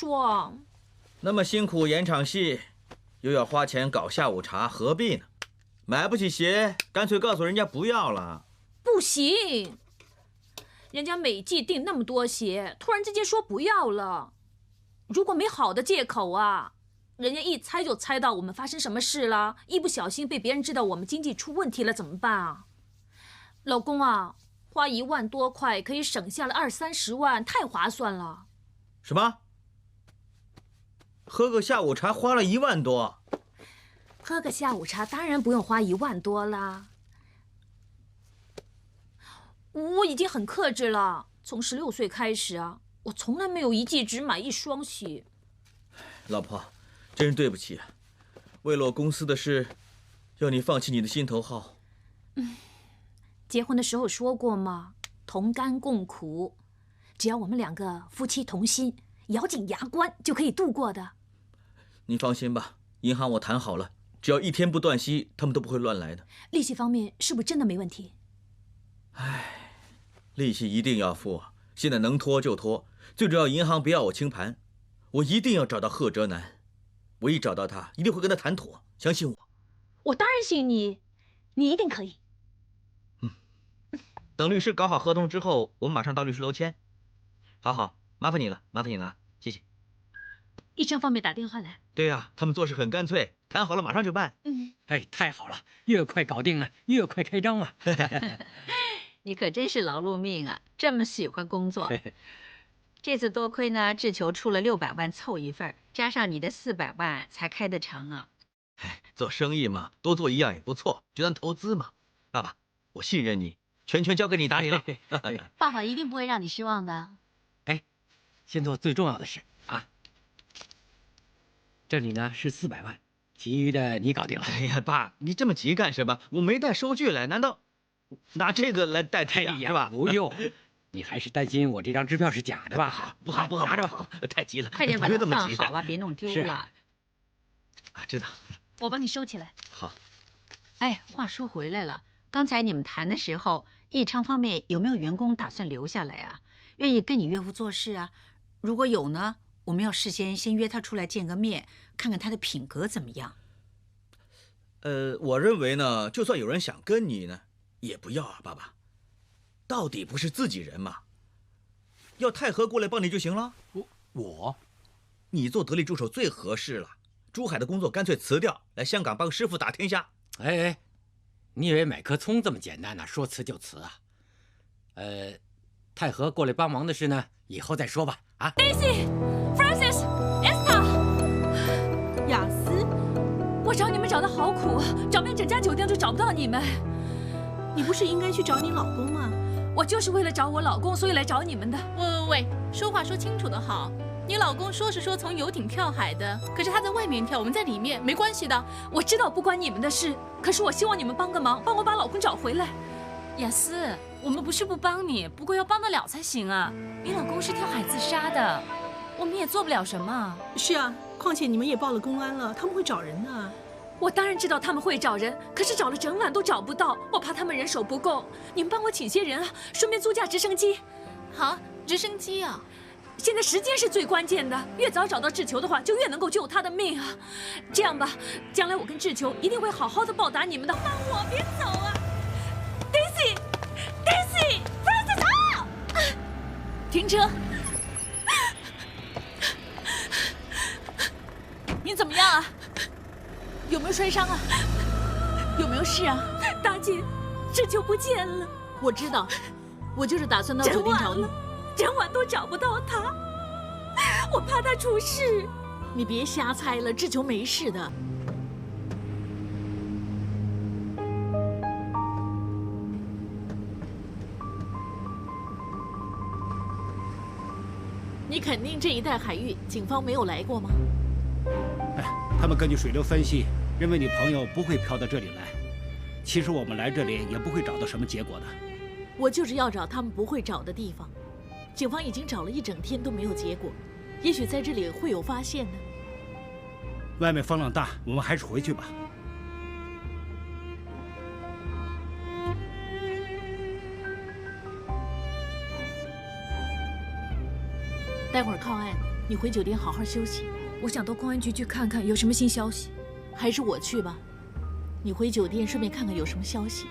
说。那么辛苦演场戏，又要花钱搞下午茶，何必呢？买不起鞋，干脆告诉人家不要了。不行，人家每季订那么多鞋，突然之间说不要了，如果没好的借口啊，人家一猜就猜到我们发生什么事了，一不小心被别人知道我们经济出问题了，怎么办啊？老公啊，花1万多块可以省下了20-30万，太划算了。什么？喝个下午茶花了1万多？喝个下午茶当然不用花1万多啦。我已经很克制了，从16岁开始啊，我从来没有一季只买1双鞋。老婆，真是对不起啊！为了我公司的事，要你放弃你的心头好。结婚的时候说过嘛，同甘共苦，只要我们2个夫妻同心，咬紧牙关就可以度过的。你放心吧，银行我谈好了，只要1天不断息，他们都不会乱来的。利息方面是不是真的没问题？唉，利息一定要付啊！现在能拖就拖，最主要银行不要我清盘，我一定要找到贺哲南。我一找到他，一定会跟他谈妥，相信我。我当然信你，你一定可以。等律师搞好合同之后，我们马上到律师楼签。好，麻烦你了，麻烦你了，谢谢。医生方面打电话来。对呀，他们做事很干脆，谈好了马上就办。哎，太好了，越快搞定了，越快开张嘛。你可真是劳碌命啊，这么喜欢工作。这次多亏呢，志求出了600万凑一份，加上你的400万才开得成啊。做生意嘛，多做一样也不错，就当投资嘛。爸爸，我信任你，全权交给你打理了。爸爸一定不会让你失望的。哎，先做最重要的事啊。这里呢是400万，其余的你搞定了。哎呀，爸，你这么急干什么？我没带收据来，难道拿这个来代替是吧？不用，你还是担心我这张支票是假的吧？不好，拿着吧，太急了，快点把它别这么急放好了，别弄丢了。啊，知道。我帮你收起来。好。哎，话说回来了，刚才你们谈的时候，益昌方面有没有员工打算留下来啊？愿意跟你岳父做事啊？如果有呢，我们要事先约他出来见个面，看看他的品格怎么样。我认为呢，就算有人想跟你呢，也不要啊，爸爸。到底不是自己人嘛，要太和过来帮你就行了。你做得力助手最合适了。珠海的工作干脆辞掉，来香港帮师傅打天下。哎，你以为买颗葱这么简单呢？说辞就辞啊？太和过来帮忙的事呢，以后再说吧。啊 Daisy、Francis、Esther， 雅思，我找你们找的好苦，找遍整家酒店都找不到你们。你不是应该去找你老公吗？我就是为了找我老公，所以来找你们的。喂，说话说清楚的好。你老公说是说从游艇跳海的，可是他在外面跳，我们在里面，没关系的。我知道不关你们的事，可是我希望你们帮个忙，帮我把老公找回来。雅思，我们不是不帮你，不过要帮得了才行啊。你老公是跳海自杀的，我们也做不了什么。是啊，况且你们也报了公安了，他们会找人的。我当然知道他们会找人，可是找了整晚都找不到，我怕他们人手不够。你们帮我请些人啊，顺便租架直升机。好，直升机啊。现在时间是最关键的，越早找到志求的话，就越能够救他的命啊！这样吧，将来我跟志求一定会好好的报答你们的。帮我别走啊 ，Daisy，Francis，啊！停车！你怎么样啊？有没有摔伤啊？有没有事啊？大姐，志求不见了。我知道，我就是打算到酒店找你。整晚都找不到他，我怕他出事。你别瞎猜了，志求没事的。你肯定这一带海域警方没有来过吗？他们根据水流分析，认为你朋友不会飘到这里来。其实我们来这里也不会找到什么结果的。我就是要找他们不会找的地方。警方已经找了一整天都没有结果，也许在这里会有发现呢。外面风浪大，我们还是回去吧。待会儿靠岸，你回酒店好好休息。我想到公安局去看看有什么新消息。还是我去吧，你回酒店顺便看看有什么消息。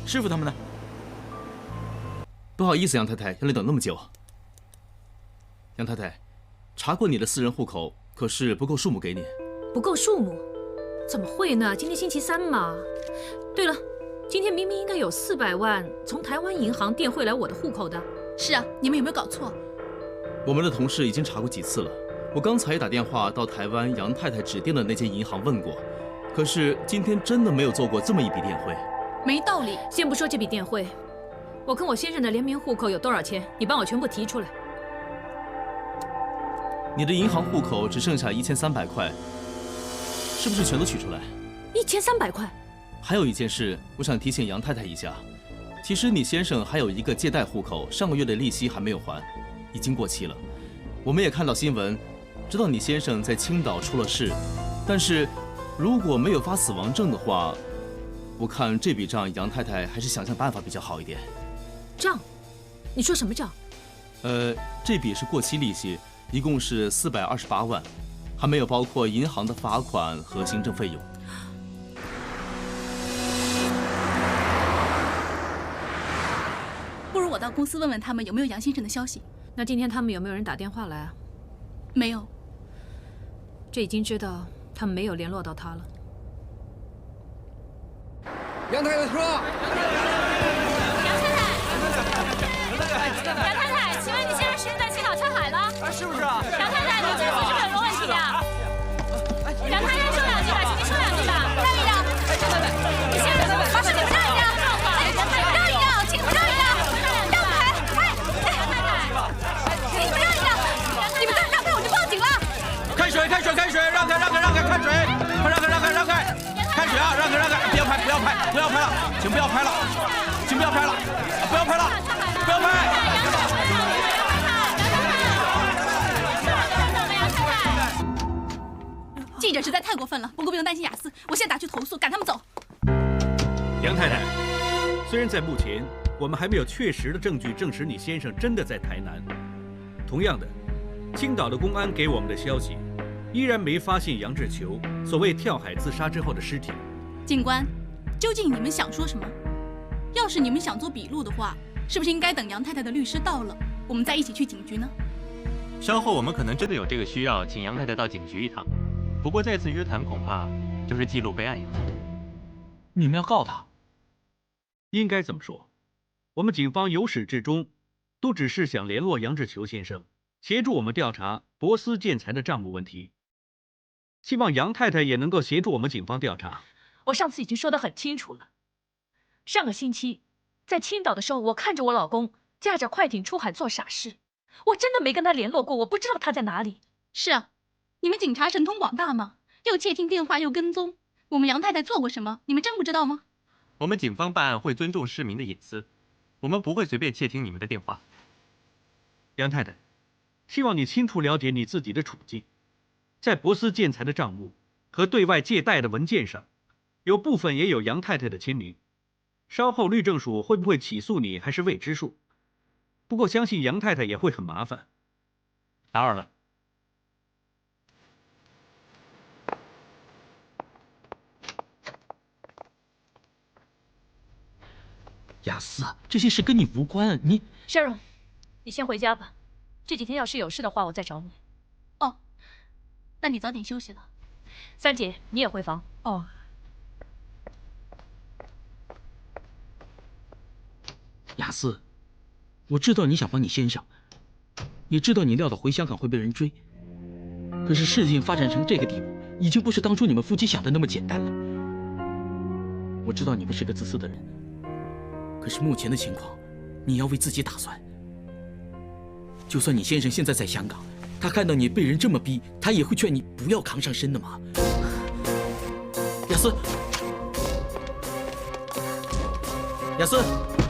师傅他们呢？不好意思，杨太太，让你等那么久。杨太太，查过你的私人户口，可是不够数目给你。不够数目？怎么会呢？今天星期三嘛。对了，今天明明应该有400万从台湾银行垫汇来我的户口的。是啊，你们有没有搞错？我们的同事已经查过几次了。我刚才打电话到台湾杨太太指定的那间银行问过，可是今天真的没有做过这么一笔垫汇。没道理。先不说这笔垫汇，我跟我先生的联名户口有多少钱？你帮我全部提出来。你的银行户口只剩下1300块，是不是全都取出来？1300块。还有一件事，我想提醒杨太太一下。其实你先生还有一个借贷户口，上个月的利息还没有还，已经过期了。我们也看到新闻，知道你先生在青岛出了事，但是如果没有发死亡证的话，我看这笔账杨太太还是想想办法比较好一点。账？你说什么账？这笔是过期利息，一共是428万，还没有包括银行的罚款和行政费用。不如我到公司问问他们有没有杨先生的消息。那今天他们有没有人打电话来啊？没有。这已经知道他们没有联络到他了。杨太太说。杨太太，请问你现在是在青岛跳海了？是不是啊？杨太太，你这次是不是有什么问题啊？杨太太，说两句吧，请您说两句吧，让一让。杨太太，你先让，麻烦你们让一让。让一让，请你们让一让，让开！杨太太，请你们让一让，你们再让开我就报警了。开水，让开，看水，看水啊，让开，不要拍了，请不要拍了，不要拍。记者实在太过分了，不过不用担心雅思，我现在打去投诉，赶他们走。杨太太，虽然在目前我们还没有确实的证据证实你先生真的在台南，同样的，青岛的公安给我们的消息，依然没发现杨志球所谓跳海自杀之后的尸体。警官，究竟你们想说什么？要是你们想做笔录的话，是不是应该等杨太太的律师到了，我们再一起去警局呢？稍后我们可能真的有这个需要，请杨太太到警局一趟。不过再次约谈恐怕就是记录备案用。你们要告他？应该这么说，我们警方由始至终都只是想联络杨志球先生，协助我们调查博思建材的账目问题。希望杨太太也能够协助我们警方调查。我上次已经说得很清楚了。上个星期在青岛的时候，我看着我老公驾着快艇出海做傻事，我真的没跟他联络过，我不知道他在哪里。是啊，你们警察神通广大嘛，又窃听电话又跟踪，我们杨太太做过什么，你们真不知道吗？我们警方办案会尊重市民的隐私，我们不会随便窃听你们的电话。杨太太，希望你清楚了解你自己的处境。在博思建材的账目和对外借贷的文件上，有部分也有杨太太的签名。稍后律政署会不会起诉你还是未知数，不过相信杨太太也会很麻烦。打扰了。雅思，这些事跟你无关啊！你 Sharon， 你先回家吧。这几天要是有事的话，我再找你。哦，那你早点休息了。三姐，你也回房。哦。雅思，我知道你想帮你先生，也知道你料到回香港会被人追，可是事情发展成这个地步，已经不是当初你们夫妻想的那么简单了。我知道你们是个自私的人，可是目前的情况，你要为自己打算。就算你先生现在在香港，他看到你被人这么逼，他也会劝你不要扛上身的嘛。雅思，雅思。